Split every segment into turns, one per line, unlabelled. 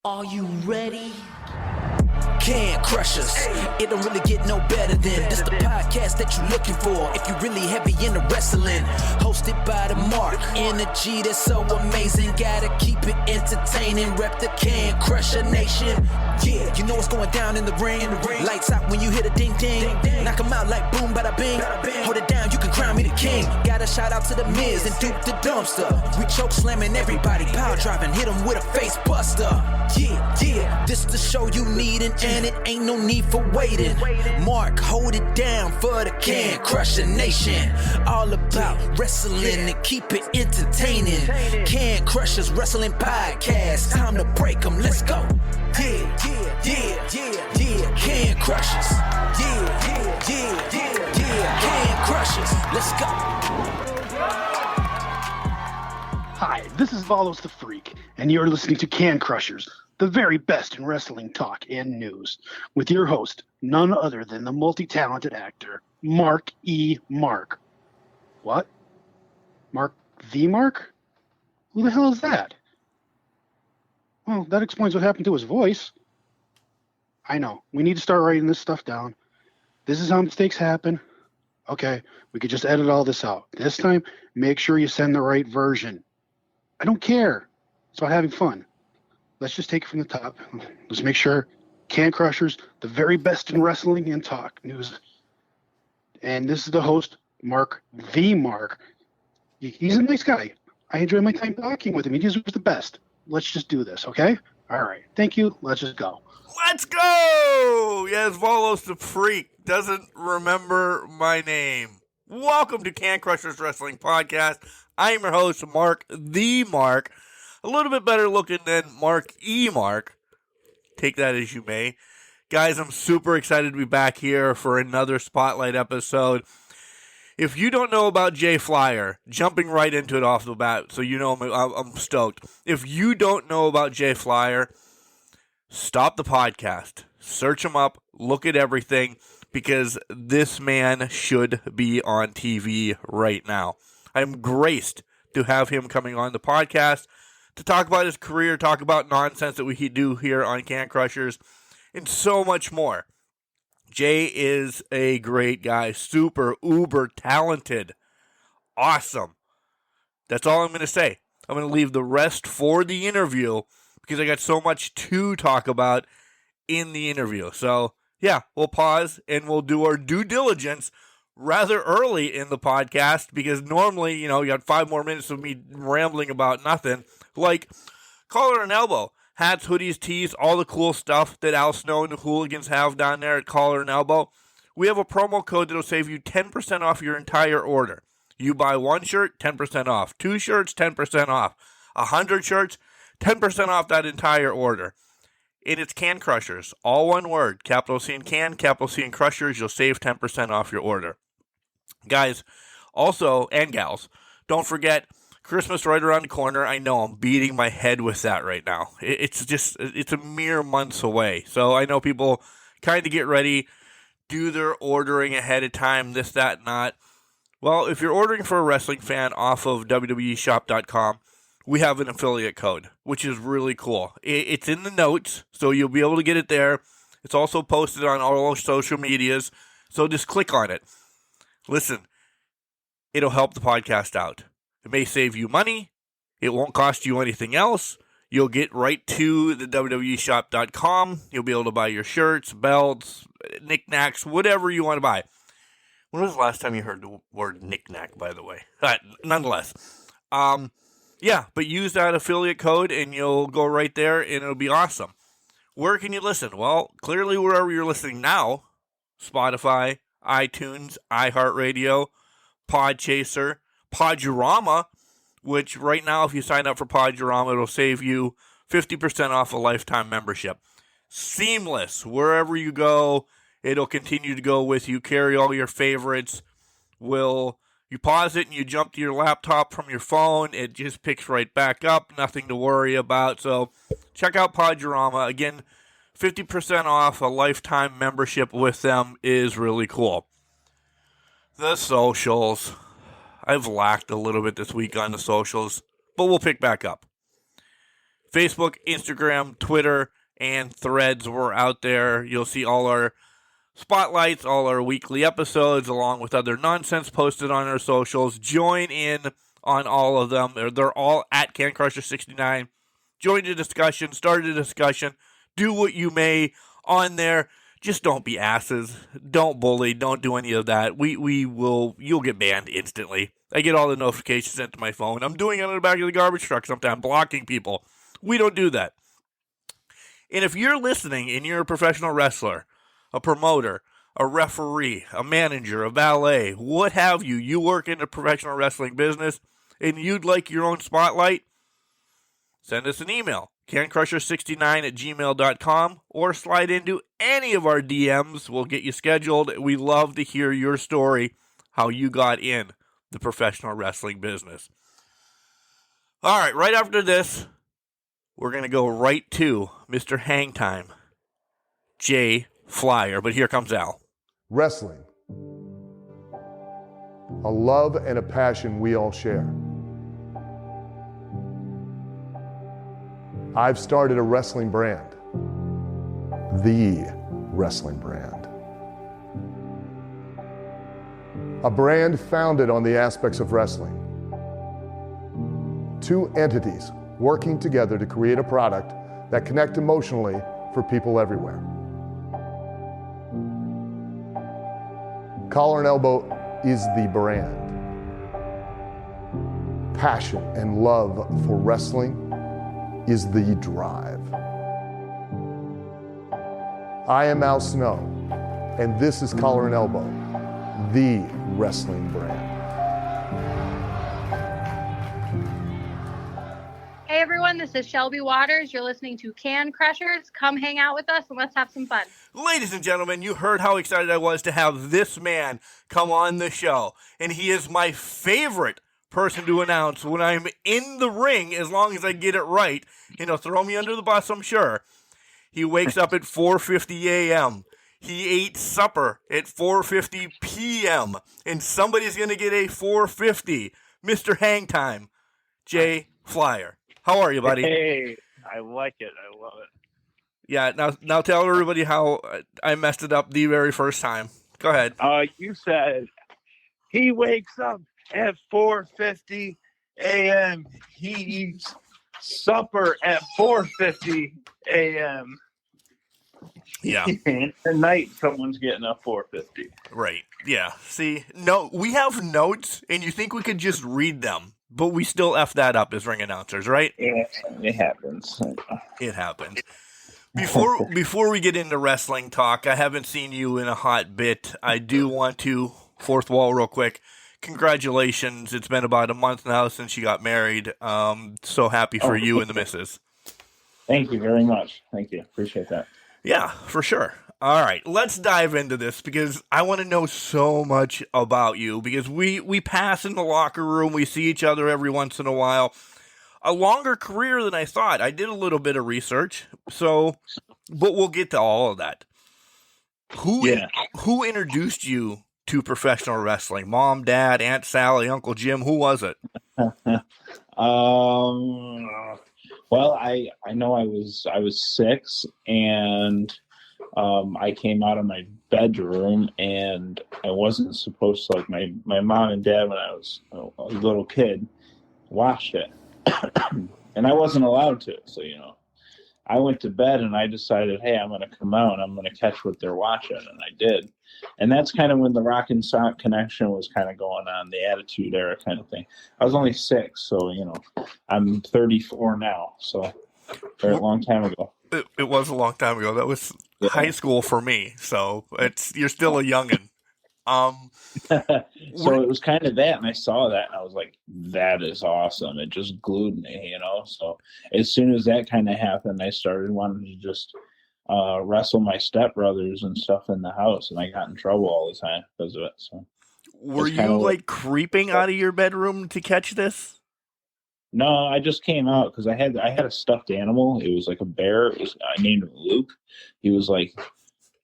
Are you ready? Can crush us. It don't really get no better than this the podcast that you're looking for if you're really heavy into wrestling. Hosted by the Mark. Energy that's so amazing. Gotta keep it entertaining. Rep the Can Crusher Nation. Yeah, you know what's going down in the ring. Lights out when you hit a ding ding. Knock 'em out like boom bada bing. Hold it down, you can crown me the king. Got a shout out to the Miz and Duke the Dumpster. We choke slamming everybody. Power driving, hit 'em with a face buster. Yeah, this the show you need and it ain't no need for waiting. Mark, hold it down for the Can Crusher Nation. All about wrestling and keep it entertaining. Can Crushers Wrestling Podcast. Time to break 'em, let's go. Yeah, Can Crushers. Yeah, Can Crushers. Let's go.
Hi, this is Valos the Freak, and you're listening to Can Crushers, the very best in wrestling talk and news, with your host, none other than the multi-talented actor, Mark E. Mark. What? Mark the Mark? Who the hell is that? Well, that explains what happened to his voice. I know, we need to start writing this stuff down. This is how mistakes happen. Okay, we could just edit all this out. This time, make sure you send the right version. I don't care. It's about having fun. Let's just take it from the top. Let's make sure Can Crushers, the very best in wrestling and talk news. And this is the host, Mark the Mark. He's a nice guy. I enjoy my time talking with him. He deserves the best. Let's just do this, okay? All right. Thank you. Let's just go.
Let's go! Yes, Valos the Freak doesn't remember my name. Welcome to Can Crushers Wrestling Podcast. I am your host, Mark the Mark. A little bit better looking than Mark E. Mark. Take that as you may. Guys, I'm super excited to be back here for another Spotlight episode. If you don't know about Jay Flyier, jumping right into it off the bat, so you know I'm stoked. If you don't know about Jay Flyier, stop the podcast. Search him up. Look at everything. Because this man should be on TV right now. I'm graced to have him coming on the podcast to talk about his career, talk about nonsense that we do here on Can Crushers, and so much more. Jay is a great guy, super, uber talented, awesome. That's all I'm going to say. I'm going to leave the rest for the interview because I got so much to talk about in the interview. So, yeah, we'll pause and we'll do our due diligence rather early in the podcast because normally, you got 5 more minutes of me rambling about nothing. Like Collar and Elbow, hats, hoodies, tees, all the cool stuff that Al Snow and the Hooligans have down there at Collar and Elbow. We have a promo code that'll save you 10% off your entire order. You buy 1 shirt, 10% off. 2 shirts, 10% off. 100 shirts, 10% off that entire order. And it's Can Crushers, all one word, capital C in Can, capital C in Crushers. You'll save 10% off your order. Guys, also, and gals, don't forget, Christmas right around the corner. I know I'm beating my head with that right now. It's a mere months away. So I know people kind of get ready, do their ordering ahead of time, this, that, not. Well, if you're ordering for a wrestling fan off of www.shop.com, we have an affiliate code, which is really cool. It's in the notes, so you'll be able to get it there. It's also posted on all our social medias, so just click on it. Listen, it'll help the podcast out. It may save you money. It won't cost you anything else. You'll get right to the www.shop.com. You'll be able to buy your shirts, belts, knickknacks, whatever you want to buy. When was the last time you heard the word knickknack, by the way? Nonetheless. Yeah, but use that affiliate code and you'll go right there and it'll be awesome. Where can you listen? Well, clearly wherever you're listening now, Spotify, iTunes, iHeartRadio, Podchaser, Podurama, which right now if you sign up for Podurama, it'll save you 50% off a lifetime membership. Seamless. Wherever you go, it'll continue to go with you. Carry all your favorites. You pause it and you jump to your laptop from your phone. It just picks right back up. Nothing to worry about. So check out Podurama. Again, 50% off a lifetime membership with them is really cool. The socials. I've lacked a little bit this week on the socials, but we'll pick back up. Facebook, Instagram, Twitter, and Threads. We're out there. You'll see all our spotlights, all our weekly episodes, along with other nonsense posted on our socials. Join in on all of them. They're all at CanCrusher69. Join the discussion. Start a discussion. Do what you may on there. Just don't be asses. Don't bully. Don't do any of that. You'll get banned instantly. I get all the notifications sent to my phone. I'm doing it on the back of the garbage truck sometimes, blocking people. We don't do that. And if you're listening and you're a professional wrestler, a promoter, a referee, a manager, a valet, what have you, you work in the professional wrestling business and you'd like your own spotlight, send us an email, cancrusher69@gmail.com, or slide into any of our DMs. We'll get you scheduled. We love to hear your story, how you got in the professional wrestling business. All right, right after this, we're going to go right to Mr. Hangtime, Jay Flyier. But here comes Al.
Wrestling. A love and a passion we all share. I've started a wrestling brand. The wrestling brand. A brand founded on the aspects of wrestling. Two entities working together to create a product that connect emotionally for people everywhere. Collar and Elbow is the brand. Passion and love for wrestling is the drive. I am Al Snow, and this is Collar and Elbow, the wrestling brand.
Hey everyone, this is Shelby Waters. You're listening to Can Crushers. Come hang out with us and let's have some fun.
Ladies and gentlemen, you heard how excited I was to have this man come on the show. And he is my favorite person to announce when I'm in the ring, as long as I get it right. You know, throw me under the bus, I'm sure. He wakes up at 4:50 a.m. He ate supper at 4:50 p.m. And somebody's going to get a 4:50. Mr. Hangtime, Jay Flyier. How are you, buddy?
Hey, I like it. I love it.
Yeah, now tell everybody how I messed it up the very first time. Go ahead.
You said he wakes up at 4:50 a.m. He eats supper at 4:50 a.m.
Yeah.
And tonight someone's getting up 4:50.
Right. Yeah. See, no, we have notes, and you think we could just read them, but we still F that up as ring announcers, right?
Yeah, it happens.
It happens. Before we get into wrestling talk, I haven't seen you in a hot bit. I do want to, fourth wall real quick, congratulations. It's been about a month now since you got married. So happy for you and the missus.
Thank you very much. Thank you. Appreciate that.
Yeah, for sure. All right, let's dive into this because I want to know so much about you because we pass in the locker room. We see each other every once in a while. A longer career than I thought. I did a little bit of research, but we'll get to all of that. Who introduced you to professional wrestling? Mom, Dad, Aunt Sally, Uncle Jim? Who was it?
Well, I know I was 6 and I came out of my bedroom and I wasn't supposed to, like my mom and dad when I was a little kid watched it and I wasn't allowed to. So, I went to bed and I decided, hey, I'm going to come out and I'm going to catch what they're watching. And I did. And that's kind of when the Rock and Sock connection was kind of going on, the Attitude Era kind of thing. I was only 6, so, I'm 34 now. So, very long time ago.
It was a long time ago. That was high school for me. So, you're still a youngin'.
So it was kind of that, and I saw that, and I was like, that is awesome. It just glued me, So as soon as that kind of happened, I started wanting to just wrestle my stepbrothers and stuff in the house, and I got in trouble all the time because of it. So,
were you creeping out of your bedroom to catch this?
No, I just came out because I had a stuffed animal. It was like a bear. I named him Luke. He was like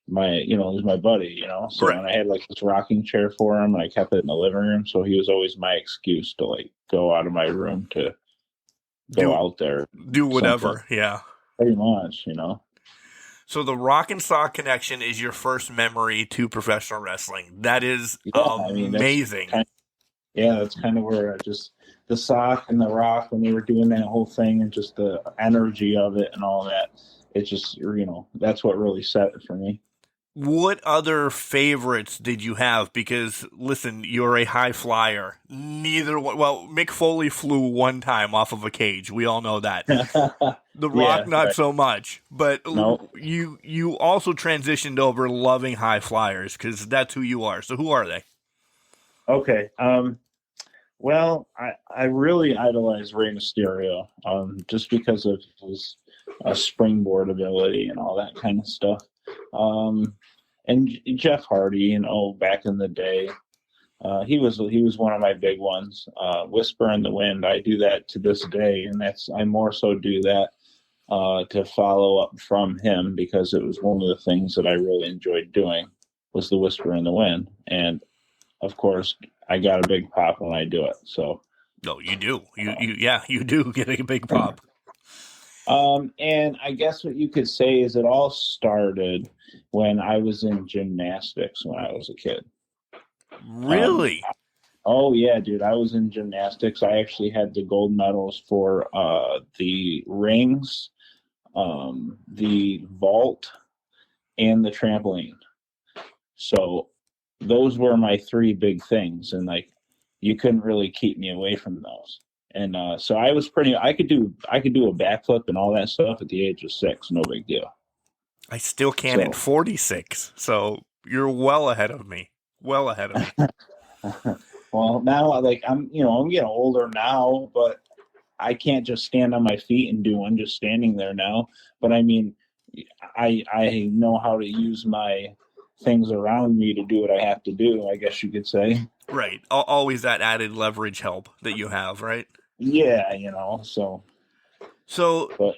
he was my buddy, So
right.
And I had like this rocking chair for him, and I kept it in the living room. So he was always my excuse to go out of my room to go out there,
do whatever. Yeah,
pretty much, you know.
So the Rock and Sock connection is your first memory to professional wrestling. That is amazing.
That's kind of where the Sock and the Rock, when they were doing that whole thing, and just the energy of it and all that. It's just, that's what really set it for me.
What other favorites did you have? Because, listen, you're a high flyer. Mick Foley flew one time off of a cage. We all know that. The Rock, not so much. But you also transitioned over loving high flyers, because that's who you are. So who are they?
Okay. Well, I really idolize Rey Mysterio, just because of his springboard ability and all that kind of stuff. And Jeff Hardy, back in the day, he was one of my big ones. Whisper in the Wind, I do that to this day, and I more so do that to follow up from him, because it was one of the things that I really enjoyed doing, was the Whisper in the Wind, and of course I got a big pop when I do it. So
no, you do, you do get a big pop.
And I guess what you could say is it all started when I was in gymnastics when I was a kid.
Really?
Oh, yeah, dude. I was in gymnastics. I actually had the gold medals for the rings, the vault, and the trampoline. So those were my three big things. And, you couldn't really keep me away from those. And so I was I could do a backflip and all that stuff at the age of 6, no big deal.
I still can at 46, so you're well ahead of me. Well ahead of me.
Well, now I'm getting older now, but I can't just stand on my feet and do one just standing there now. But I mean, I know how to use my things around me to do what I have to do, I guess you could say.
Right. Always that added leverage help that you have, right?
Yeah, so.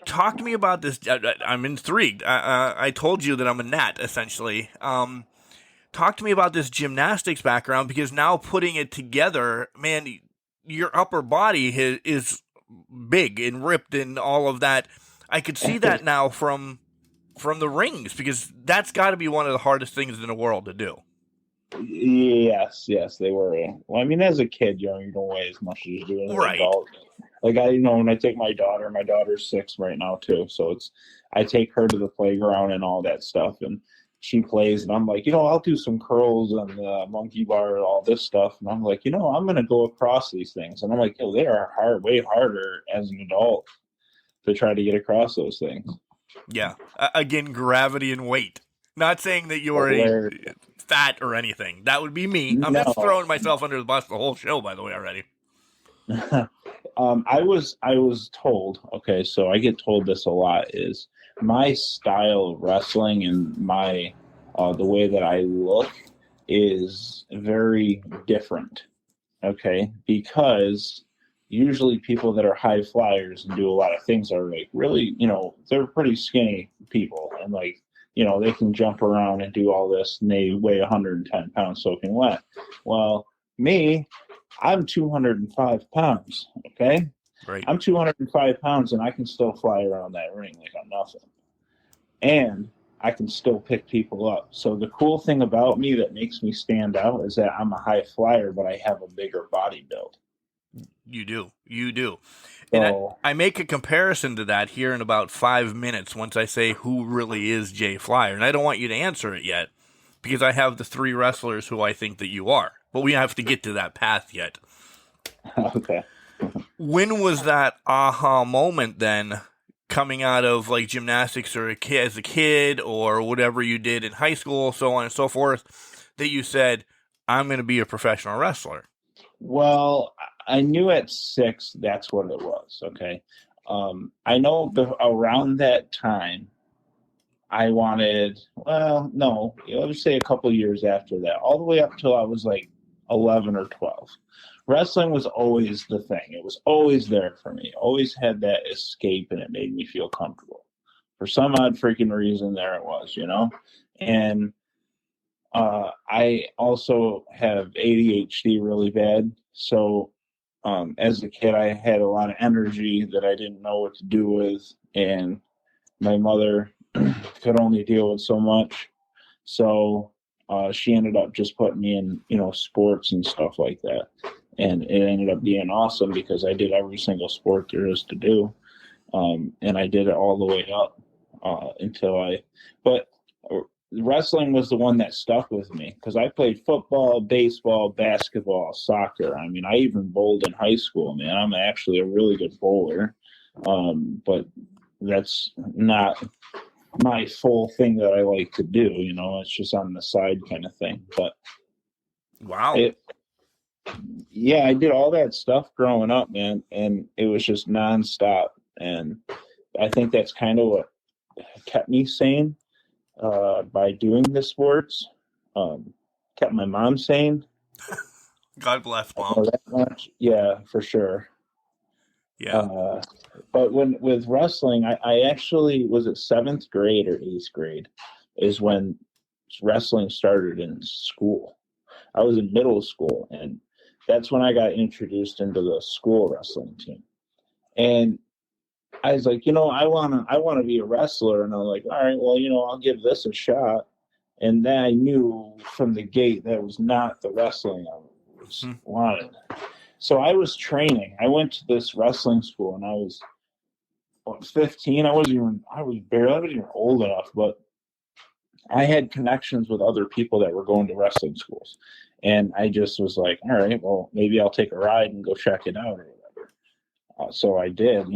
Talk to me about this. I'm intrigued. I told you that I'm a gnat, essentially. Talk to me about this gymnastics background, because now putting it together, man, your upper body is big and ripped and all of that. I could see that now from the rings, because that's got to be one of the hardest things in the world to do.
Yes, they were. Well, I mean, as a kid, you don't weigh as much as you do as an adult. When I take my daughter's 6 right now too, so I take her to the playground and all that stuff, and she plays, and I'm like, I'll do some curls and the monkey bar and all this stuff, and I'm like, I'm gonna go across these things, and I'm like, they are way harder as an adult to try to get across those things.
Yeah, again, gravity and weight. Not saying that you're fat or anything. That would be me. I'm just throwing myself under the bus the whole show, by the way, already.
I was told, okay, so I get told this a lot, is my style of wrestling and my the way that I look is very different, okay, because usually people that are high flyers and do a lot of things are really, they're pretty skinny people, and they can jump around and do all this, and they weigh 110 pounds soaking wet. Well, me, I'm 205 pounds, okay?
Right.
I'm 205 pounds, and I can still fly around that ring like I'm nothing. And I can still pick people up. So the cool thing about me that makes me stand out is that I'm a high flyer, but I have a bigger body build.
You do. And I make a comparison to that here in about 5 minutes once I say who really is Jay Flyer. And I don't want you to answer it yet, because I have the 3 wrestlers who I think that you are. But we have to get to that path yet.
Okay.
When was that aha moment then, coming out of gymnastics or as a kid or whatever you did in high school, so on and so forth, that you said, I'm going to be a professional wrestler?
Well, I knew at 6 that's what it was, okay? I know around that time, I wanted, let's say a couple years after that, all the way up till I was 11 or 12. Wrestling was always the thing. It was always there for me. Always had that escape, and it made me feel comfortable. For some odd freaking reason, there it was, And I also have ADHD really bad. So as a kid, I had a lot of energy that I didn't know what to do with, and my mother could only deal with so much. So she ended up just putting me in, sports and stuff like that. And it ended up being awesome because I did every single sport there is to do. And I did it all the way up but wrestling was the one that stuck with me because I played football, baseball, basketball, soccer. I mean, I even bowled in high school, man. I'm actually a really good bowler. But that's not my full thing that I like to do. It's just on the side kind of thing. But
wow.
I did all that stuff growing up, man. And it was just nonstop. And I think that's kind of what kept me sane by doing the sports. Kept my mom sane.
God bless mom.
That much. Yeah, for sure.
Yeah.
But with wrestling, I actually was at 7th grade or 8th grade is when wrestling started in school. I was in middle school, and that's when I got introduced into the school wrestling team. And I was like, I want to be a wrestler. And I'm like, all right, well, I'll give this a shot. And then I knew from the gate that was not the wrestling I was wanted. So I was training. I went to this wrestling school, and I was 15. I was barely even old enough, but I had connections with other people that were going to wrestling schools. And I just was like, all right, well, maybe I'll take a ride and go check it out or whatever. So I did,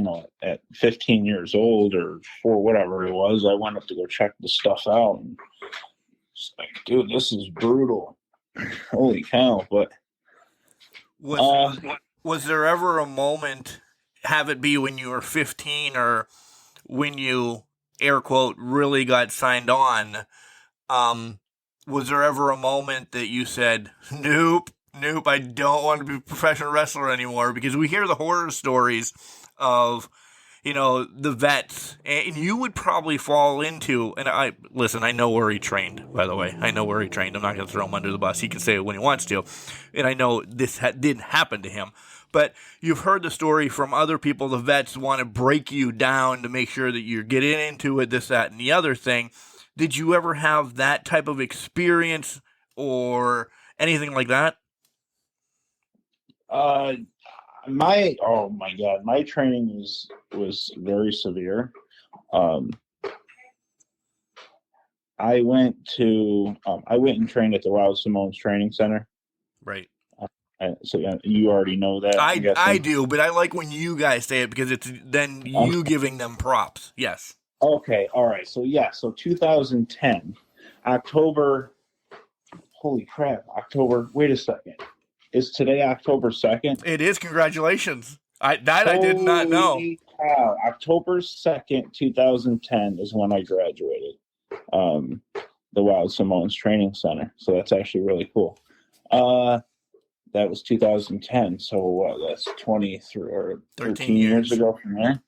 at 15 years old or for whatever it was, I went up to go check the stuff out. And it's like, dude, this is brutal. Holy cow. But
was there ever a moment, have it be when you were 15 or when you, air quote, really got signed on, was there ever a moment that you said, nope, I don't want to be a professional wrestler anymore? Because we hear the horror stories of, the vets, and you would probably fall into, and I know where he trained, by the way. I know where he trained. I'm not going to throw him under the bus. He can say it when he wants to. And I know this didn't happen to him. But you've heard the story from other people. The vets want to break you down to make sure that you're getting into it, this, that, and the other thing. Did you ever have that type of experience or anything like that?
My training was very severe. I went and trained at the Wild Samoans training center.
Right.
So you already know that.
I do, but I like when you guys say it because it's then you giving them props. Yes.
Okay. All right. So 2010, October. Holy crap! October. Wait a second. Is today October 2nd?
It is. Congratulations. I did not know.
Cow. October 2nd, 2010 is when I graduated the Wild Samoans Training Center. So that's actually really cool. That was 2010. So that's 23 or 13 years ago from there.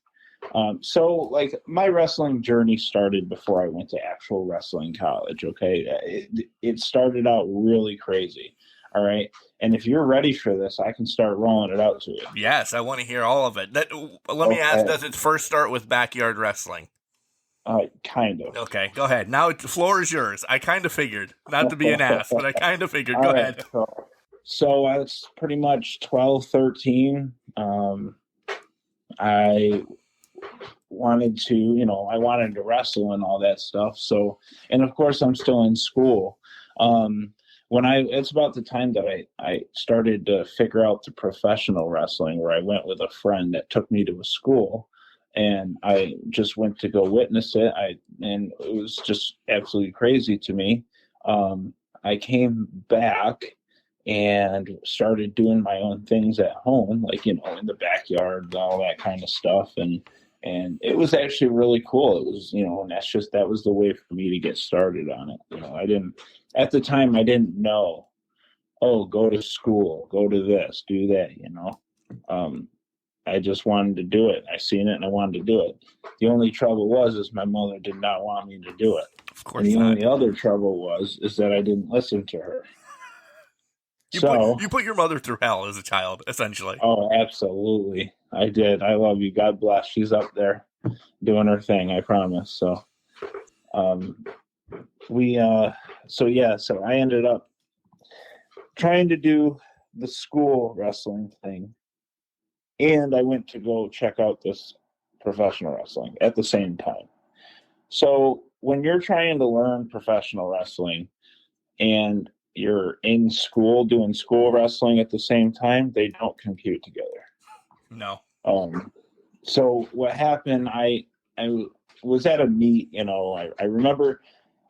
So like my wrestling journey started before I went to actual wrestling college. Okay. It started out really crazy. All right. And if you're ready for this, I can start rolling it out to you.
Yes, I want to hear all of it. Let me ask, does it first start with backyard wrestling?
Kind of.
Okay, go ahead. Now the floor is yours. I kind of figured, not to be an ass, but I kind of figured. Go ahead.
So I was pretty much 12, 13. I wanted to wrestle and all that stuff. So, and of course I'm still in school. It's about the time that I started to figure out the professional wrestling, where I went with a friend that took me to a school, and I just went to go witness it. And it was just absolutely crazy to me. I came back and started doing my own things at home, like, in the backyard, all that kind of stuff. And it was actually really cool. It was, and that was the way for me to get started on it. At the time, I didn't know, go to school, go to this, do that, I just wanted to do it. I seen it and I wanted to do it. The only trouble is my mother did not want me to do it.
Of course.
And the only other trouble is that I didn't listen to her.
You put your mother through hell as a child, essentially.
Oh, absolutely. I did. I love you. God bless. She's up there doing her thing, I promise. So, so I ended up trying to do the school wrestling thing. And I went to go check out this professional wrestling at the same time. So when you're trying to learn professional wrestling and you're in school doing school wrestling at the same time, they don't compute together.
No.
So what happened, I was at a meet, I remember,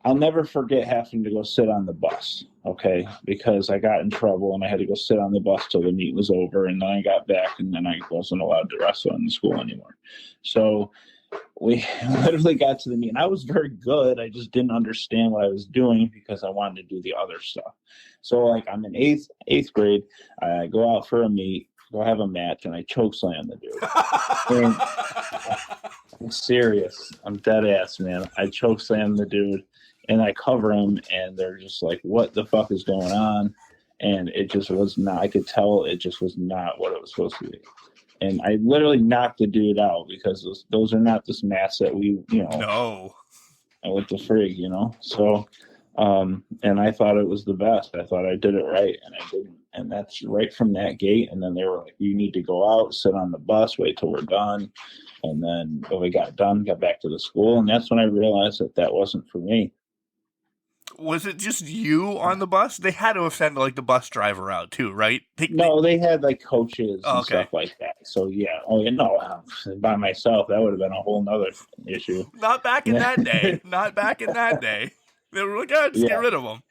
I'll never forget having to go sit on the bus, okay, because I got in trouble and I had to go sit on the bus till the meet was over, and then I got back and then I wasn't allowed to wrestle in the school anymore. So we literally got to the meet, and I was very good. I just didn't understand what I was doing because I wanted to do the other stuff. So like I'm in eighth grade, I go out for a meet, go have a match, and I chokeslam the dude. And I'm serious. I'm dead ass, man. I chokeslam the dude and I cover him, and they're just like, what the fuck is going on? And it just was not, I could tell it just was not what it was supposed to be. And I literally knocked the dude out because those are not this mats that we,
No.
And with the frig, So, and I thought it was the best. I thought I did it right, and I didn't. And that's right from that gate. And then they were like, you need to go out, sit on the bus, wait till we're done. And then when we got done, got back to the school. And that's when I realized that wasn't for me.
Was it just you on the bus? They had to have sent like the bus driver out too, right?
They had like coaches and stuff like that. So yeah. Oh, by myself, that would have been a whole nother issue.
Not back in that day. Not back in that day. They were like, just get rid of them.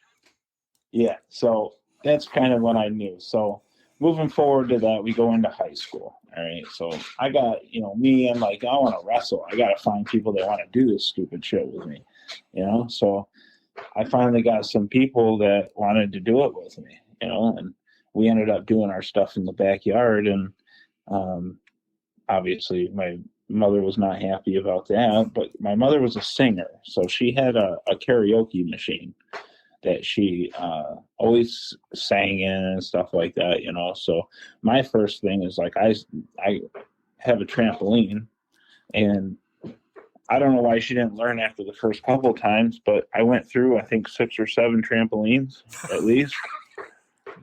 Yeah. So that's kind of what I knew. So moving forward to that, we go into high school. All right. So I got, I'm like, I want to wrestle. I got to find people that want to do this stupid shit with me, So I finally got some people that wanted to do it with me, and we ended up doing our stuff in the backyard. And obviously my mother was not happy about that, but my mother was a singer. So she had a karaoke machine that she always sang in and stuff like that, So my first thing is like, I have a trampoline, and I don't know why she didn't learn after the first couple times, but I went through, I think, 6 or 7 trampolines at least.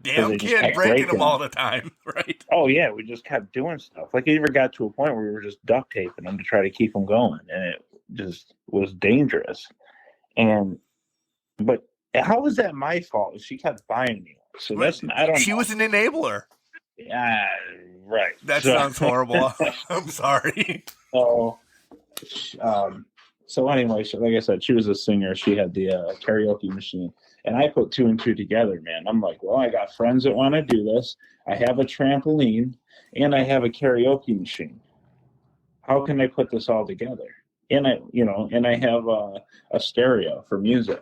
Damn kid, breaking them all the time, right?
Oh, yeah, we just kept doing stuff. Like, it even got to a point where we were just duct taping them to try to keep them going, and it just was dangerous. But how was that my fault? She kept buying me one. So that's, I don't know.
She was an enabler.
Yeah, right.
That sounds horrible. I'm sorry.
So anyway, like I said, she was a singer. She had the karaoke machine, and I put 2 and 2 together, man. I'm like, well, I got friends that want to do this. I have a trampoline, and I have a karaoke machine. How can I put this all together? And I have a stereo for music.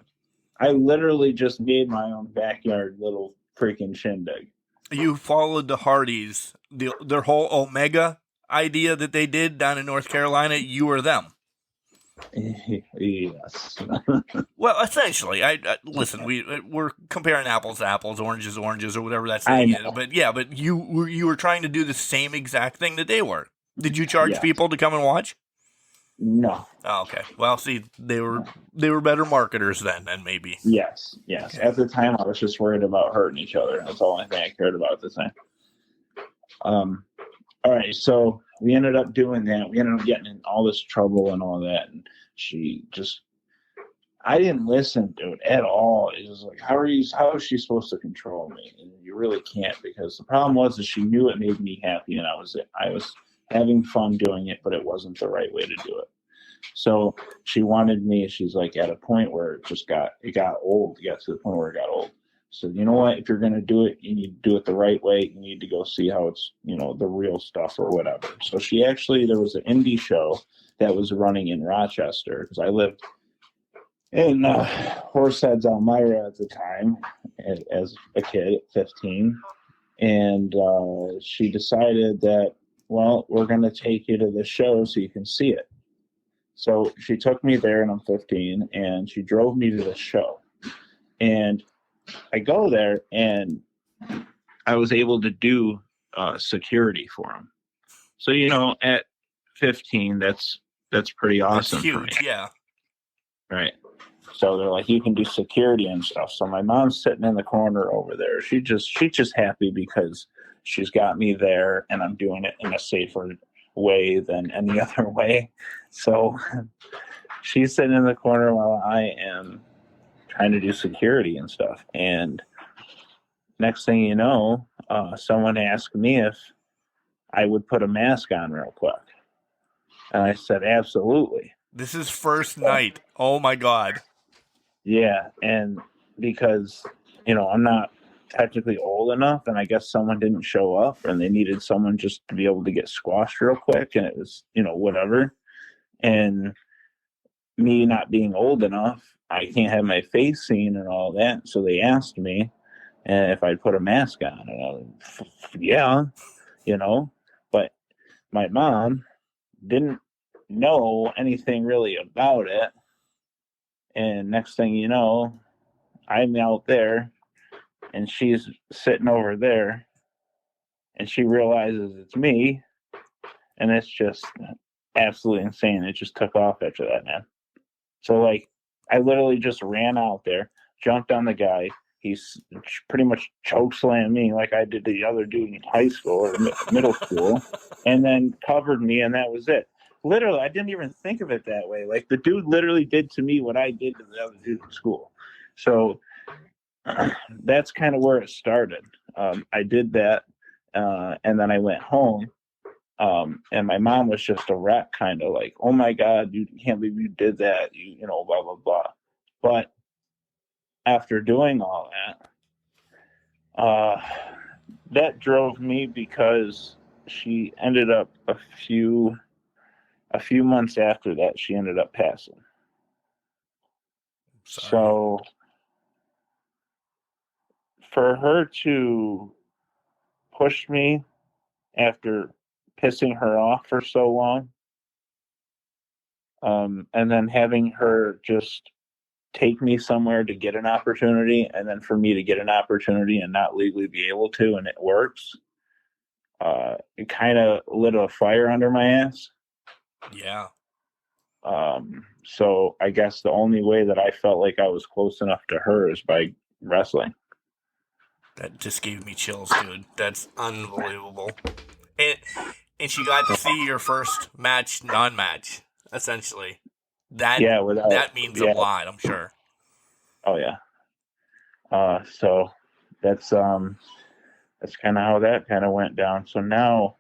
I literally just made my own backyard little freaking shindig.
You followed the Hardys, their whole Omega idea that they did down in North Carolina. You were them.
Yes.
Well, essentially, listen. We're comparing apples to apples, oranges to oranges, or whatever that saying is. But you were trying to do the same exact thing that they were. Did you charge people to come and watch?
No.
Oh, okay. Well, see, they were better marketers then, maybe.
Yes. Okay. At the time, I was just worried about hurting each other. That's all I think I cared about at the time. All right, so we ended up doing that. We ended up getting in all this trouble and all that, and I didn't listen to it at all. It was like, how is she supposed to control me? And you really can't, because the problem was that she knew it made me happy, and I was having fun doing it, but it wasn't the right way to do it. So she wanted me. She's like, at a point where it got old. It got to the point where it got old. So you know what? If you're going to do it, you need to do it the right way. You need to go see how it's, the real stuff or whatever. So there was an indie show that was running in Rochester, because I lived in Horseheads, Elmira at the time as a kid at 15. And she decided that, well, we're going to take you to the show so you can see it. So she took me there, and I'm 15, and she drove me to the show. And I go there, and I was able to do security for them. So, at 15, that's pretty awesome.
That's huge,
for me.
yeah.
Right. So they're like, you can do security and stuff. So my mom's sitting in the corner over there. She's just happy because she's got me there and I'm doing it in a safer way than any other way. So she's sitting in the corner while I am trying to do security and stuff. And next thing you know, someone asked me if I would put a mask on real quick. And I said, absolutely.
This is first night. Oh, my God.
Yeah, and because, I'm not technically old enough, and I guess someone didn't show up, and they needed someone just to be able to get squashed real quick, and it was, whatever. And me not being old enough, I can't have my face seen and all that, so they asked me if I'd put a mask on, and I was, yeah, but my mom didn't know anything really about it. And next thing you know, I'm out there and she's sitting over there and she realizes it's me. And it's just absolutely insane. It just took off after that, man. So, I literally just ran out there, jumped on the guy. He's pretty much choke slammed me like I did to the other dude in high school or middle school, and then covered me, and that was it. Literally, I didn't even think of it that way. The dude literally did to me what I did to the other dude in school. So that's kind of where it started. I did that, and then I went home, and my mom was just a wreck, kind of like, oh my God, you can't believe you did that, blah, blah, blah. But after doing all that, that drove me because she ended up a few months after that, she ended up passing.
Sorry.
So for her to push me after pissing her off for so long, and then having her just take me somewhere to get an opportunity, and then for me to get an opportunity and not legally be able to, and it works, it kind of lit a fire under my ass.
Yeah.
So I guess the only way that I felt like I was close enough to her is by wrestling.
That just gave me chills, dude. That's unbelievable. And she got to see your first match, non-match, essentially. That means a lot, I'm sure.
Oh yeah. So that's kind of how that kind of went down. So now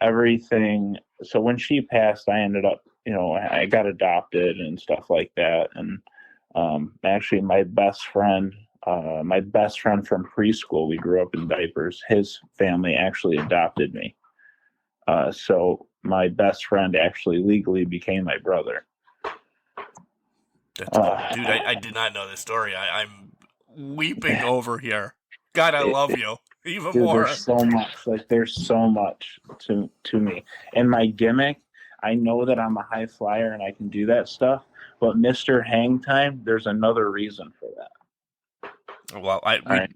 everything. So when she passed, I ended up, I got adopted and stuff like that. And actually, my best friend from preschool, we grew up in diapers. His family actually adopted me. So my best friend actually legally became my brother.
That's cool. Dude, I did not know this story. I'm weeping over here. God, I love you even more.
There's so much. There's so much to me. And my gimmick, I know that I'm a high flyer and I can do that stuff. But Mr. Hangtime, there's another reason for that.
Well,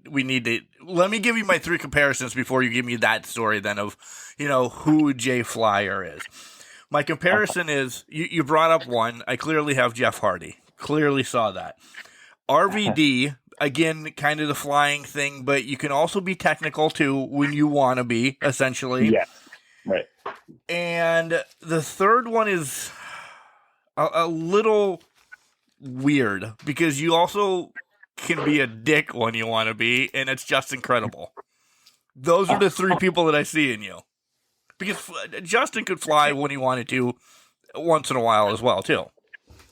we need to. Let me give you my 3 comparisons before you give me that story then of, who Jay Flyier is. My comparison is, you brought up one. I clearly have Jeff Hardy. Clearly saw that. RVD, again, kind of the flying thing, but you can also be technical too when you want to be, essentially.
Yeah, right.
And the third one is a little weird because you also can be a dick when you want to be, and it's just incredible. Those are the 3 people that I see in you. Because Justin could fly when he wanted to once in a while as well, too.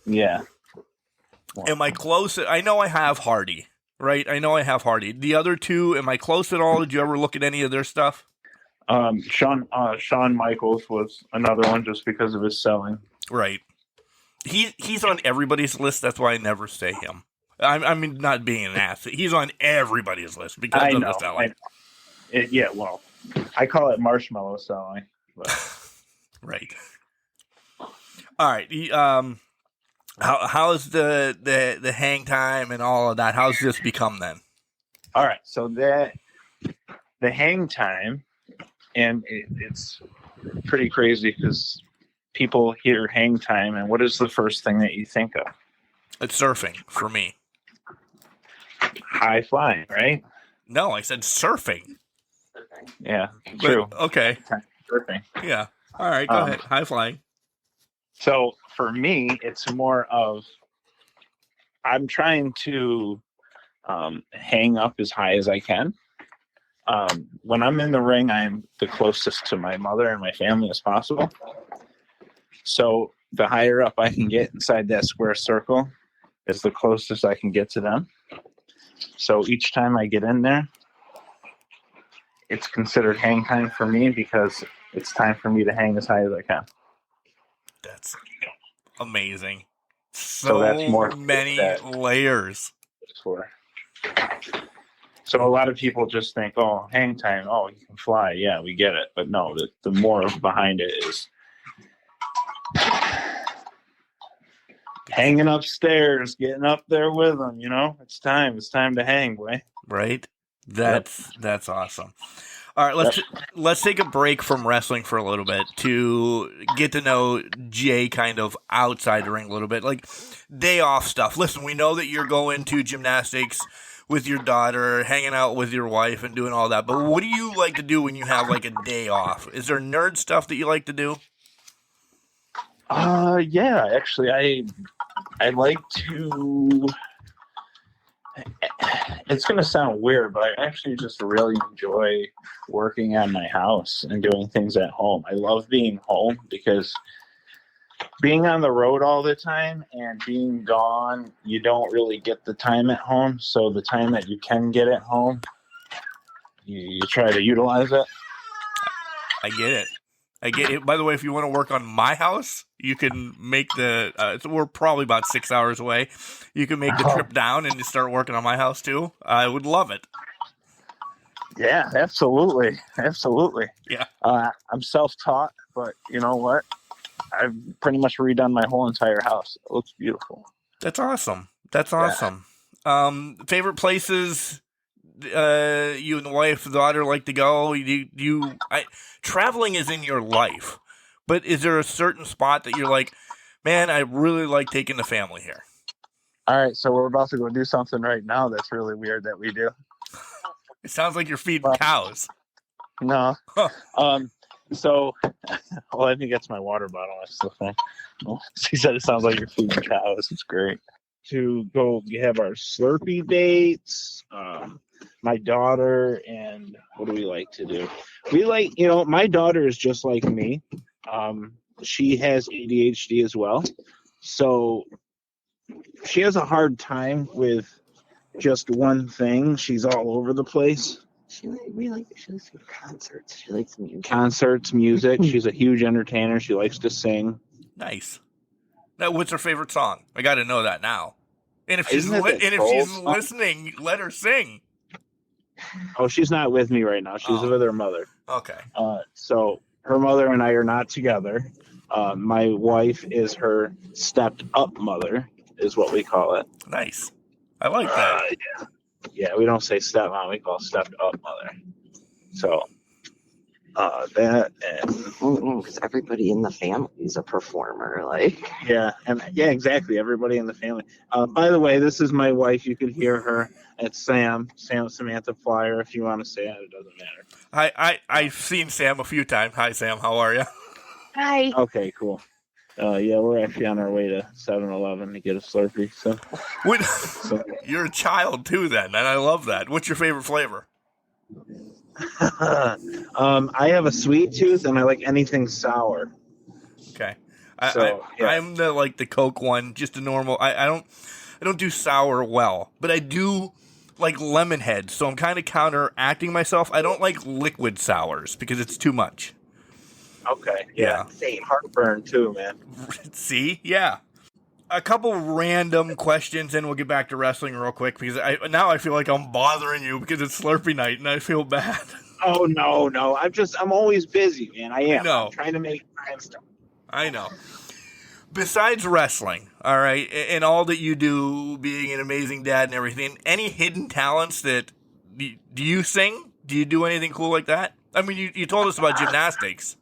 Yeah.
Am I close? I know I have Hardy, right? I know I have Hardy. The other 2, am I close at all? Did you ever look at any of their stuff?
Shawn Michaels was another one just because of his selling.
Right. He's on everybody's list. That's why I never say him. I mean, not being an ass. He's on everybody's list because of the selling.
Yeah, well, I call it marshmallow selling. But.
Right. All right. How's the hang time and all of that? How's this become then?
All right, so the Hangtime, and it's pretty crazy because people hear Hangtime, and what is the first thing that you think of?
It's surfing for me.
High flying, right?
No, I said surfing.
Yeah,
But,
true.
okay.
Surfing.
Yeah. All right, go ahead. High flying.
So for me, it's more of I'm trying to hang up as high as I can. When I'm in the ring, I'm the closest to my mother and my family as possible. So the higher up I can get inside that square circle is the closest I can get to them. So each time I get in there, it's considered hang time for me because it's time for me to hang as high as I can.
That's amazing.
So that's more
many layers.
For. So a lot of people just think, oh, hang time, oh, you can fly. Yeah, we get it. But no, the more behind it is hanging upstairs, getting up there with them, you know? It's time to hang, boy.
Right? That's awesome. All right, let's take a break from wrestling for a little bit to get to know Jay kind of outside the ring a little bit, like day off stuff. Listen, we know that you're going to gymnastics with your daughter, hanging out with your wife, and doing all that. But what do you like to do when you have like a day off? Is there nerd stuff that you like to do?
Yeah, actually, I like to. It's going to sound weird, but I actually just really enjoy working on my house and doing things at home. I love being home because being on the road all the time and being gone, you don't really get the time at home. So the time that you can get at home, you try to utilize it.
I get it. By the way, if you want to work on my house, you can make we're probably about 6 hours away. You can make the trip down and start working on my house too. I would love it.
Yeah, absolutely.
Yeah.
I'm self-taught, but you know what? I've pretty much redone my whole entire house. It looks beautiful.
That's awesome. Favorite places you and the wife, the daughter like to go? Traveling is in your life, but is there a certain spot that you're like, man, I really like taking the family here?
All right, so we're about to go do something right now that's really weird that we do.
It sounds like you're feeding cows.
No.
Huh.
So, let me get to my water bottle. That's the thing. She said it sounds like you're feeding cows. It's great. To go have our Slurpee dates. My daughter, and what do we like to do? We like, my daughter is just like me. She has ADHD as well. So she has a hard time with just one thing. She's all over the place.
She likes to go to concerts. She likes music.
Concerts, music. She's a huge entertainer. She likes to sing.
Nice. Now, what's her favorite song? I got to know that now. And if she's listening, let her sing.
Oh, she's not with me right now. She's with her mother.
Okay.
So her mother and I are not together. My wife is her stepped up mother, is what we call it.
Nice. I like that.
Yeah, we don't say stepmom, we call stepped up mother. So that and
because everybody in the family is a performer, like.
Yeah, exactly. Everybody in the family. By the way, this is my wife. You could hear her. It's Sam Samantha Flyier. If you want to say it doesn't matter.
I've seen Sam a few times. Hi, Sam. How are you?
Hi.
Okay, cool. Yeah, we're actually on our way to 7-Eleven to get a Slurpee. So
you're a child too, then, and I love that. What's your favorite flavor?
I have a sweet tooth, and I like anything sour.
Okay, I'm the Coke one, just a normal. I don't do sour well, but I do like lemon head, so I'm kind of counteracting myself. I don't like liquid sours because it's too much.
Okay, yeah.
Same.
Heartburn too, man.
See, yeah. A couple random questions, and we'll get back to wrestling real quick because I feel like I'm bothering you because it's Slurpee night, and I feel bad.
Oh no! I'm always busy, man. I am.
No.
I'm trying to make time.
I know. Besides wrestling, all right, and all that you do, being an amazing dad and everything, any hidden talents that Do you sing? Do you do anything cool like that? I mean, you told us about gymnastics.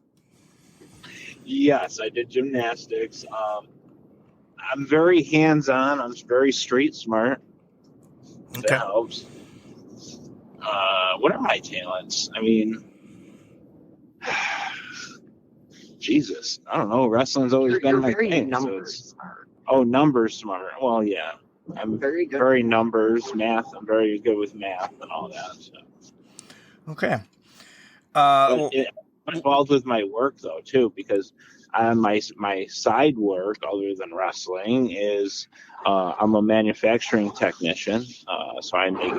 Yes, I did gymnastics. I'm very hands-on. I'm very street smart.
Okay.
That helps. What are my talents? I mean, Jesus, I don't know. Wrestling's always been my thing.
Numbers smart.
Oh, numbers smart. Well, yeah. I'm
Very good.
very numbers, math. I'm very good with math and all that. So.
Okay.
But I'm involved with my work though too, because my side work other than wrestling is I'm a manufacturing technician, so I make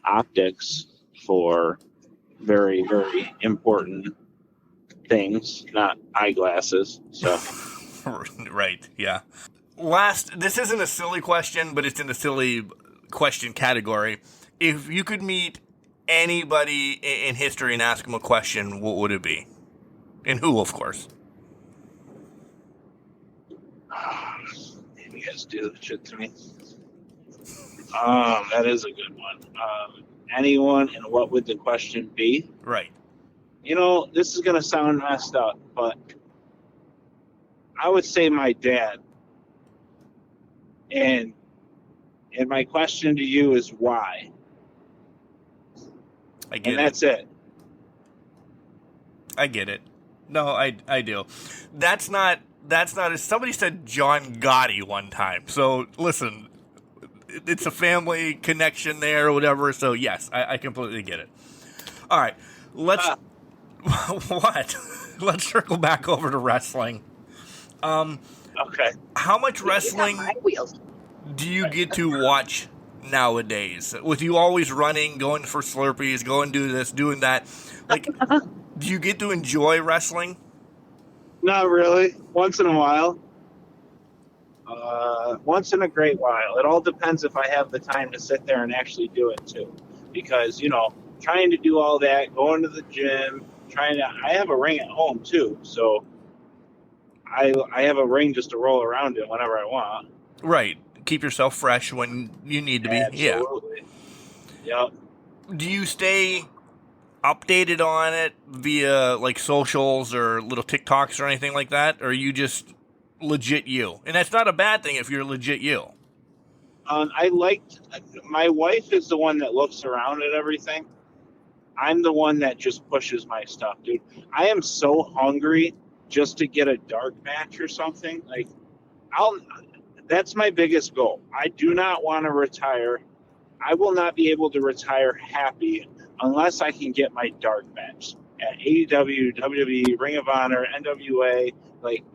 optics for very, very important things, not eyeglasses. So
Right, yeah. This isn't a silly question, but it's in the silly question category. If you could meet anybody in history and ask them a question, what would it be? And who, of course?
you guys do that shit to me. That is a good one. Anyone, and what would the question be?
Right.
You know, this is going to sound messed up, but I would say my dad. And my question to you is why?
I get
and
it.
that's it.
I get it. No, I do. That's not. Somebody said John Gotti one time. So listen, it's a family connection there or whatever. So yes, I completely get it. All right, let's. What? Let's circle back over to wrestling.
Okay.
How much wrestling do you get to watch nowadays? With you always running, going for Slurpees, going do this, doing that. Like, do you get to enjoy wrestling?
Not really. Once in a while. Once in a great while. It all depends if I have the time to sit there and actually do it too. Because, you know, trying to do all that, going to the gym, I have a ring at home too. So I have a ring just to roll around in whenever I want.
Right. Keep yourself fresh when you need to be.
Absolutely.
Yeah.
Yep.
Do you stay updated on it via like socials or little TikToks or anything like that? Or are you just legit you? And that's not a bad thing if you're legit you.
My wife is the one that looks around at everything. I'm the one that just pushes my stuff, dude. I am so hungry just to get a dark match or something. Like, that's my biggest goal. I do not want to retire. I will not be able to retire happy unless I can get my dark match at AEW, WWE, Ring of Honor, NWA, like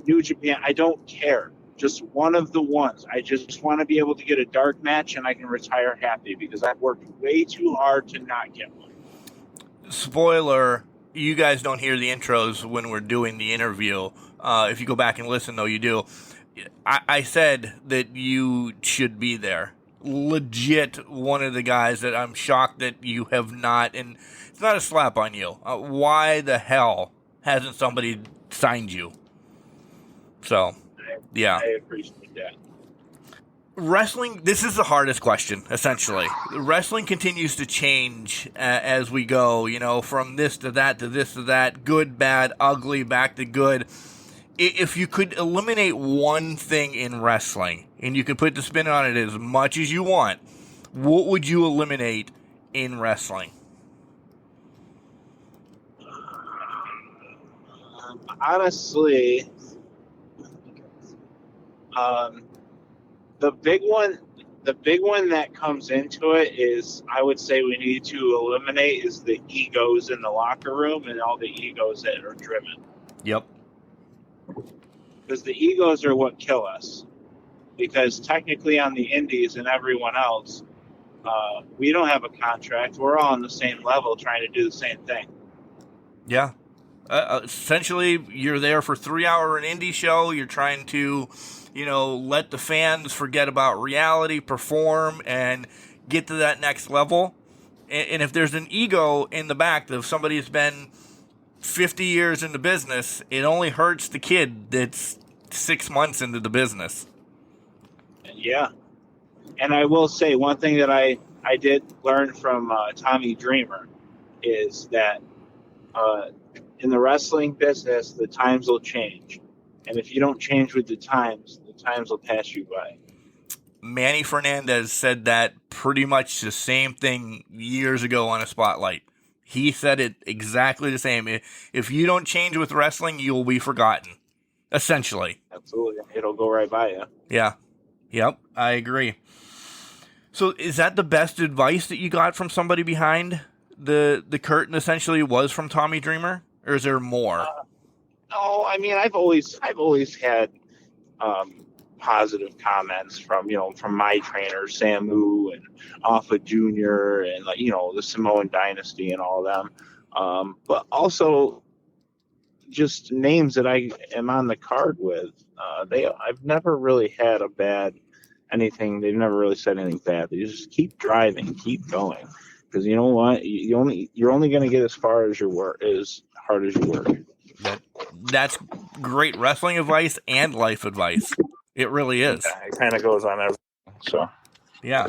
New Japan. I don't care. Just one of the ones. I just want to be able to get a dark match and I can retire happy because I've worked way too hard to not get one.
Spoiler, you guys don't hear the intros when we're doing the interview. If you go back and listen, though, you do. I said that you should be there. Legit one of the guys that I'm shocked that you have not, and it's not a slap on you. Why the hell hasn't somebody signed you? So, yeah.
I appreciate that.
Wrestling, this is the hardest question, essentially. Wrestling continues to change as we go, you know, from this to that to this to that, good, bad, ugly, back to good. If you could eliminate one thing in wrestling, and you could put the spin on it as much as you want, what would you eliminate in wrestling?
Honestly, the big one that comes into it is, I would say we need to eliminate is the egos in the locker room and all the egos that are driven.
Yep.
Because the egos are what kill us. Because technically on the indies and everyone else, we don't have a contract. We're all on the same level trying to do the same thing.
Yeah. Essentially, you're there for 3 hour an indie show. You're trying to, you know, let the fans forget about reality, perform, and get to that next level. And if there's an ego in the back of somebody who's been 50 years in the business, it only hurts the kid that's 6 months into the business.
Yeah. And I will say one thing that I I did learn from Tommy Dreamer is that in the wrestling business, the times will change. And if you don't change with the times will pass you by.
Manny Fernandez said that pretty much the same thing years ago on a Spotlight. He said it exactly the same. If you don't change with wrestling, you will be forgotten, essentially.
Absolutely. It'll go right by you.
Yeah. Yep, I agree. So is that the best advice that you got from somebody behind the curtain, essentially, was from Tommy Dreamer? Or is there more?
No, I mean, I've always had positive comments from my trainer Samu and Alpha Junior and the Samoan Dynasty and all of them, but also just names that I am on the card with. I've never really had a bad anything. They've never really said anything bad. They just keep driving, keep going, because you know what, you're only going to get as far as as hard as you work.
That's great wrestling advice and life advice. It really is.
Yeah, it kind of goes on everything. So,
yeah.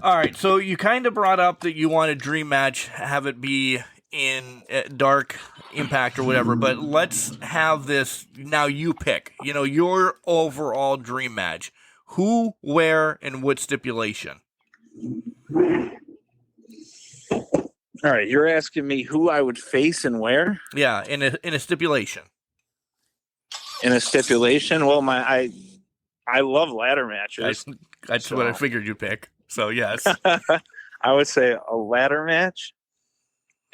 All right. So you kind of brought up that you want a dream match, have it be in Dark Impact or whatever, but let's have this. Now you pick, your overall dream match. Who, where, and what stipulation?
all right, you're asking me who I would face and where?
Yeah, in a stipulation.
In a stipulation? Well, I love ladder matches.
That's what I figured you'd pick. So, yes.
I would say a ladder match,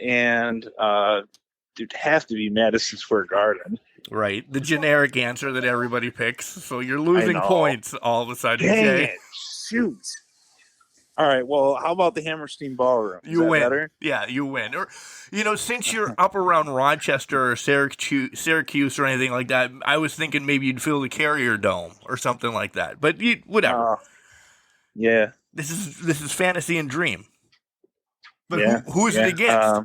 and it'd have to be Madison Square Garden.
Right. The generic answer that everybody picks. So you're losing points all of a sudden.
Dang it. Shoot. All right, well, how about the Hammerstein Ballroom?
You win.
Better?
Yeah, you win. Or, since you're up around Rochester or Syracuse or anything like that, I was thinking maybe you'd fill the Carrier Dome or something like that. But whatever.
Yeah.
This is fantasy and dream. But
yeah.
who's it against?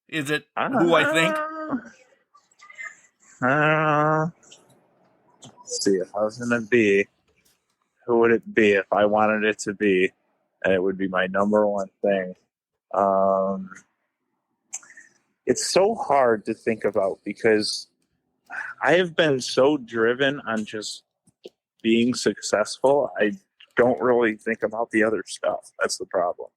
Is it who I think?
Let's see, if I was going to be, who would it be if I wanted it to be? And it would be my number one thing. It's so hard to think about because I have been so driven on just being successful. I don't really think about the other stuff. That's the problem.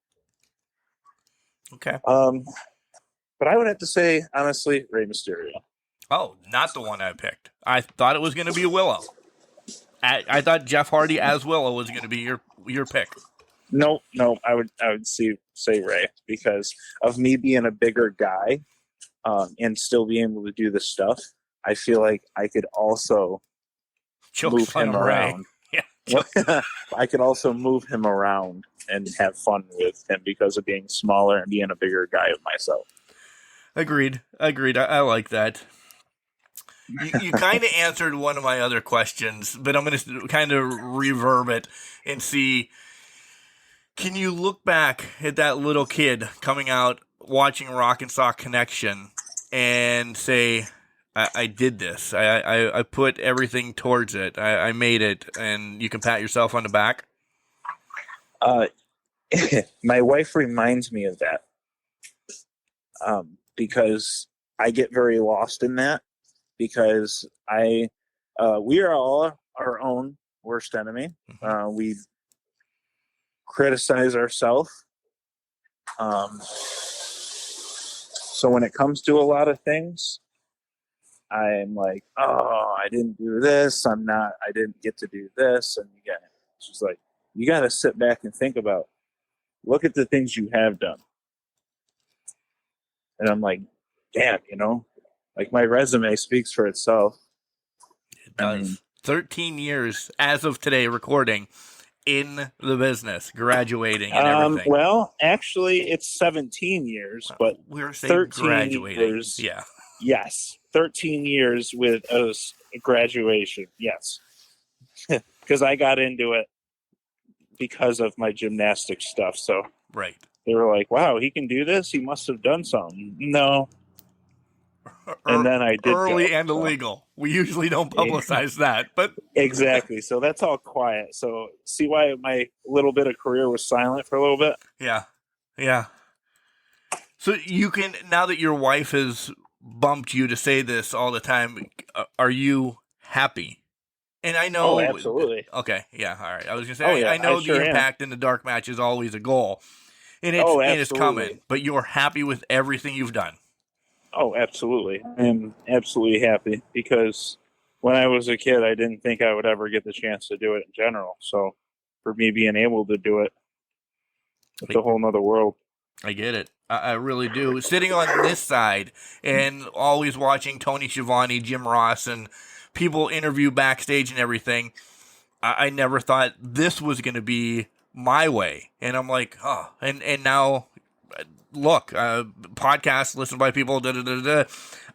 Okay.
But I would have to say, honestly, Rey Mysterio.
Oh, not the one I picked. I thought it was going to be Willow. I thought Jeff Hardy as Willow was going to be your pick.
No, I would say Rey because of me being a bigger guy, and still being able to do the stuff. I feel like I could also move him around.
Yeah,
I could also move him around and have fun with him because of being smaller and being a bigger guy of myself.
Agreed. I like that. You kind of answered one of my other questions, but I'm going to kind of reverb it and see. Can you look back at that little kid coming out watching Rock and Sock Connection and say, I did this. I put everything towards it. I made it, and you can pat yourself on the back?
My wife reminds me of that because I get very lost in that because we are all our own worst enemy. We criticize ourselves. So when it comes to a lot of things, I'm like, oh, I didn't do this. I didn't get to do this. And she's like, you got to sit back and think about, look at the things you have done. And I'm like, damn, like my resume speaks for itself.
It does. 13 years as of today recording in the business, graduating and everything.
Well, actually it's 17 years, but
we're saying
13
graduating.
Years.
Yeah.
Yes. 13 years with a graduation. Yes. Because I got into it because of my gymnastics stuff. So
right.
They were like, wow, he can do this? He must have done something. No.
And then I did
early
go,
and
so.
illegal. We usually don't publicize that, but
Exactly. So that's all quiet. So see why my little bit of career was silent for a little bit?
yeah. So you can, now that your wife has bumped you to say this all the time, are you happy? And I know.
Oh, absolutely.
Okay, yeah, all right. I was gonna say
Oh, yeah,
I know
I
the
sure am.
impact in the dark match is always a goal, and
Oh,
it's coming.
absolutely.
But you're happy with everything you've done.
Oh, absolutely. I'm absolutely happy because when I was a kid, I didn't think I would ever get the chance to do it in general. So for me being able to do it, it's a whole nother world.
I get it. I really do. Sitting on this side and always watching Tony Schiavone, Jim Ross, and people interview backstage and everything, I never thought this was going to be my way. And I'm like, oh, and now, look, podcasts listened by people,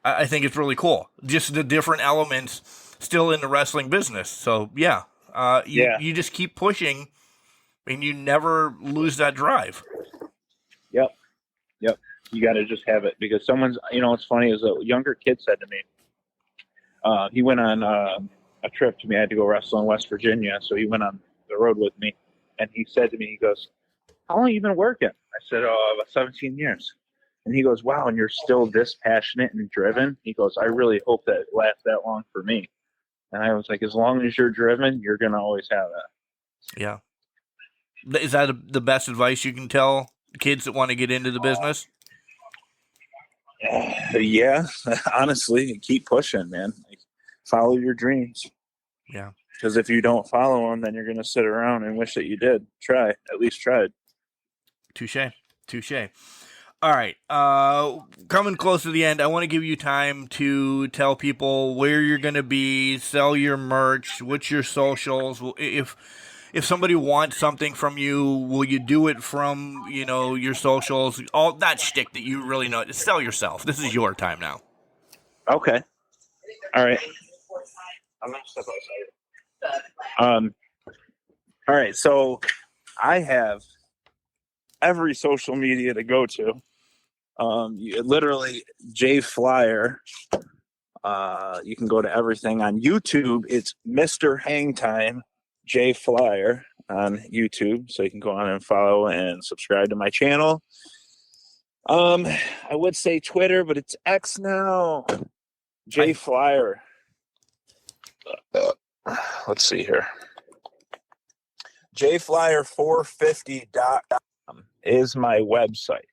I think it's really cool. Just the different elements still in the wrestling business. So, yeah, you just keep pushing, and you never lose that drive.
Yep. You got to just have it because someone's, what's funny is a younger kid said to me, he went on a trip to me. I had to go wrestle in West Virginia. So he went on the road with me and he said to me, he goes, how long have you been working? I said, about 17 years. And he goes, wow. And you're still this passionate and driven. He goes, I really hope that it lasts that long for me. And I was like, as long as you're driven, you're going to always have that.
Yeah. Is that the best advice you can tell kids that want to get into the business?
Yeah, honestly, keep pushing, man. Like, follow your dreams.
Yeah.
Because if you don't follow them, then you're going to sit around and wish that you did. At least tried.
Touche. All right. Coming close to the end, I want to give you time to tell people where you're going to be, sell your merch, what's your socials. If somebody wants something from you, will you do it from, your socials? All that shtick that you really know. Sell yourself. This is your time now.
Okay. All right. I'm going to step outside. All right. So I have every social media to go to. Literally, Jay Flyier. You can go to everything on YouTube. It's Mr. Hangtime. Jay Flyier on YouTube, so you can go on and follow and subscribe to my channel. I would say Twitter, but it's X now. Jay Flyier. Let's see here. JayFlyer450.com is my website.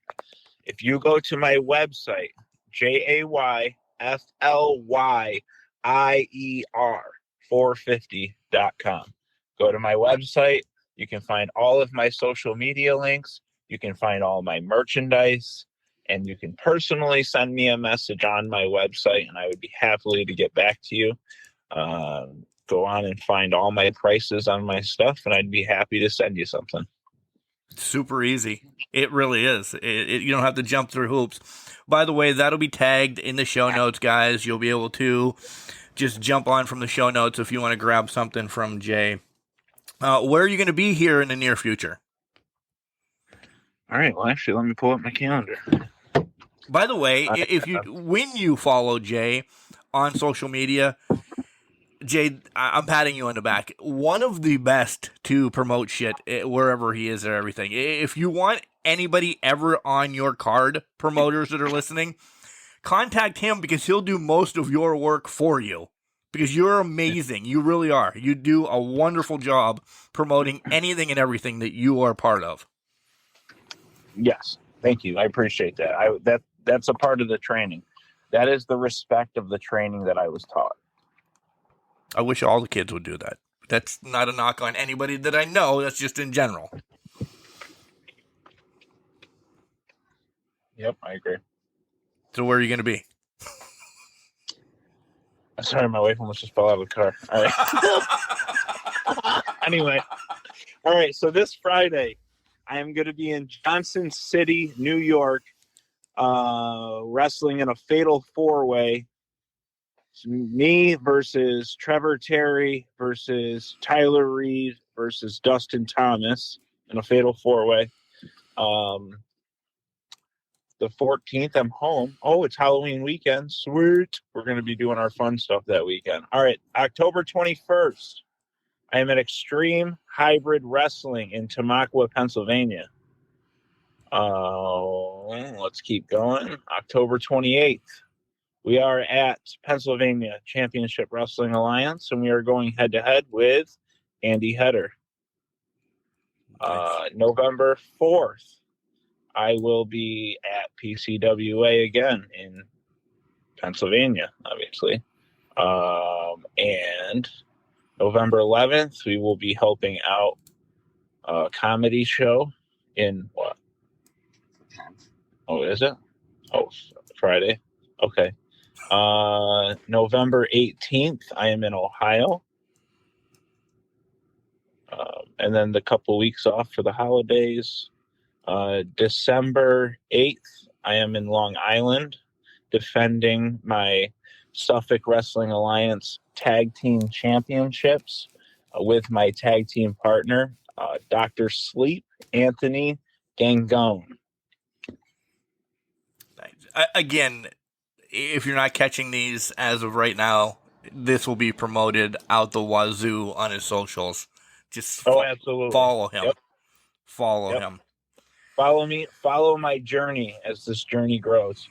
If you go to my website, JayFlyier450.com. Go to my website. You can find all of my social media links. You can find all my merchandise. And you can personally send me a message on my website, and I would be happy to get back to you. Go on and find all my prices on my stuff, and I'd be happy to send you something.
Super easy. It really is. You don't have to jump through hoops. By the way, that'll be tagged in the show notes, guys. You'll be able to just jump on from the show notes if you want to grab something from Jay. Where are you going to be here in the near future?
All right. Well, actually, let me pull up my calendar.
By the way, when you follow Jay on social media, Jay, I'm patting you on the back. One of the best to promote shit wherever he is or everything. If you want anybody ever on your card, promoters that are listening, contact him because he'll do most of your work for you. Because you're amazing. You really are. You do a wonderful job promoting anything and everything that you are part of.
Yes. Thank you. I appreciate that. That's a part of the training. That is the respect of the training that I was taught.
I wish all the kids would do that. That's not a knock on anybody that I know. That's just in general.
Yep, I agree.
So where are you going to be?
Sorry, my wife almost just fell out of the car. All right. Anyway. All right, so this Friday, I am going to be in Johnson City, New York, wrestling in a fatal four-way. It's me versus Trevor Terry versus Tyler Reed versus Dustin Thomas in a fatal four-way. the 14th, I'm home. Oh, it's Halloween weekend. Sweet. We're going to be doing our fun stuff that weekend. All right. October 21st, I am at Extreme Hybrid Wrestling in Tamaqua, Pennsylvania. Let's keep going. October 28th, we are at Pennsylvania Championship Wrestling Alliance, and we are going head-to-head with Andy Heder. November 4th, I will be at PCWA again in Pennsylvania, obviously. And November 11th, we will be helping out a comedy show in what? Oh, is it? Oh, Friday. Okay. November 18th, I am in Ohio. And then the couple weeks off for the holidays. December 8th, I am in Long Island defending my Suffolk Wrestling Alliance Tag Team Championships with my tag team partner, Dr. Sleep, Anthony Gangone.
Again, if you're not catching these as of right now, this will be promoted out the wazoo on his socials. Just
absolutely.
Follow him.
Yep.
Follow him.
Follow me. Follow my journey as this journey grows.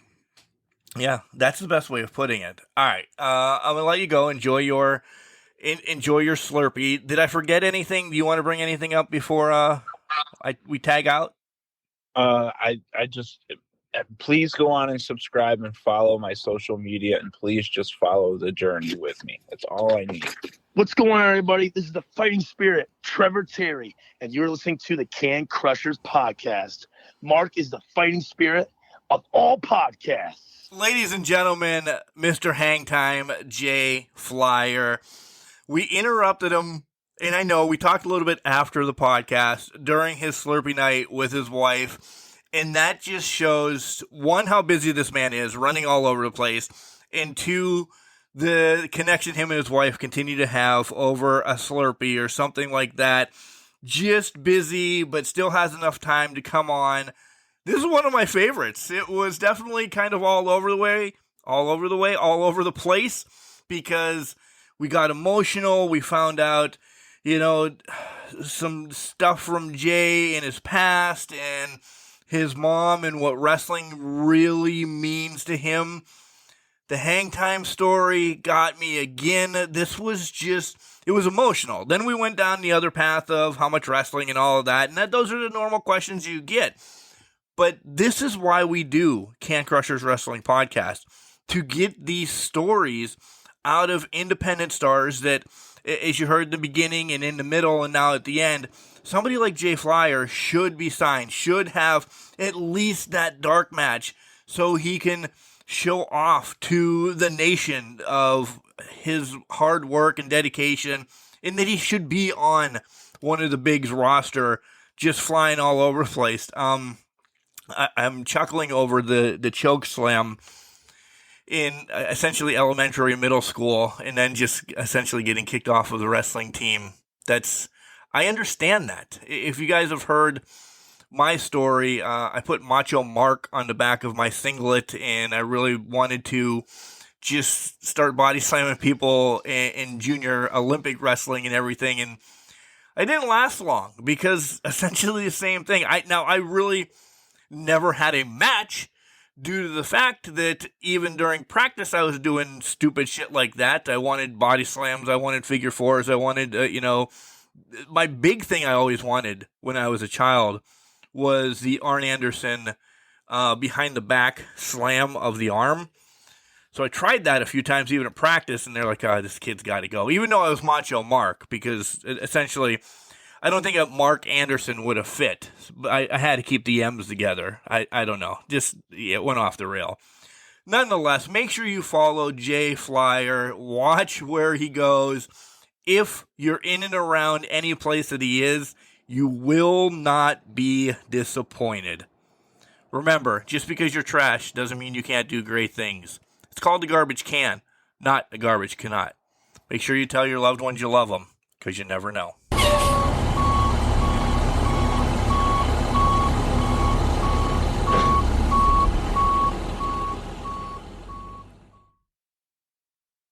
Yeah, that's the best way of putting it. All right, I'm gonna let you go. Enjoy your Slurpee. Did I forget anything? Do you want to bring anything up before we tag out?
I just please go on and subscribe and follow my social media, and please just follow the journey with me. That's all I need.
What's going on, everybody? This is the Fighting Spirit, Trevor Terry, and you're listening to the Can Crushers podcast. Mark is the fighting spirit of all podcasts.
Ladies and gentlemen, Mr. Hangtime, Jay Flyier. We interrupted him, and I know we talked a little bit after the podcast during his Slurpee night with his wife, and that just shows, one, how busy this man is, running all over the place, and two, the connection him and his wife continue to have over a Slurpee or something like that. Just busy, but still has enough time to come on. This is one of my favorites. It was definitely kind of all over the place, because we got emotional. We found out, some stuff from Jay in his past and his mom and what wrestling really means to him. The Hangtime story got me again. It was emotional. Then we went down the other path of how much wrestling and all of that, and those are the normal questions you get. But this is why we do Can Crushers Wrestling Podcast, to get these stories out of independent stars that, as you heard in the beginning and in the middle and now at the end, somebody like Jay Flyier should be signed, should have at least that dark match so he can show off to the nation of his hard work and dedication, and that he should be on one of the Bigs roster, just flying all over the place. I'm chuckling over the choke slam in essentially elementary and middle school, and then just essentially getting kicked off of the wrestling team. I understand that. If you guys have heard my story, I put Macho Mark on the back of my singlet, and I really wanted to just start body slamming people in junior Olympic wrestling and everything, and I didn't last long, because essentially the same thing. I really never had a match, due to the fact that even during practice I was doing stupid shit like that. I wanted body slams, I wanted figure fours, I wanted, my big thing I always wanted when I was a child was the Arn Anderson behind the back slam of the arm. So I tried that a few times even at practice, and they're like, this kid's got to go. Even though I was Macho Mark, because essentially I don't think a Mark Anderson would have fit. I had to keep the M's together. I don't know. It went off the rail. Nonetheless, make sure you follow Jay Flyier. Watch where he goes. If you're in and around any place that he is, you will not be disappointed. Remember, just because you're trash doesn't mean you can't do great things. It's called the garbage can, not a garbage cannot. Make sure you tell your loved ones you love them, because you never know.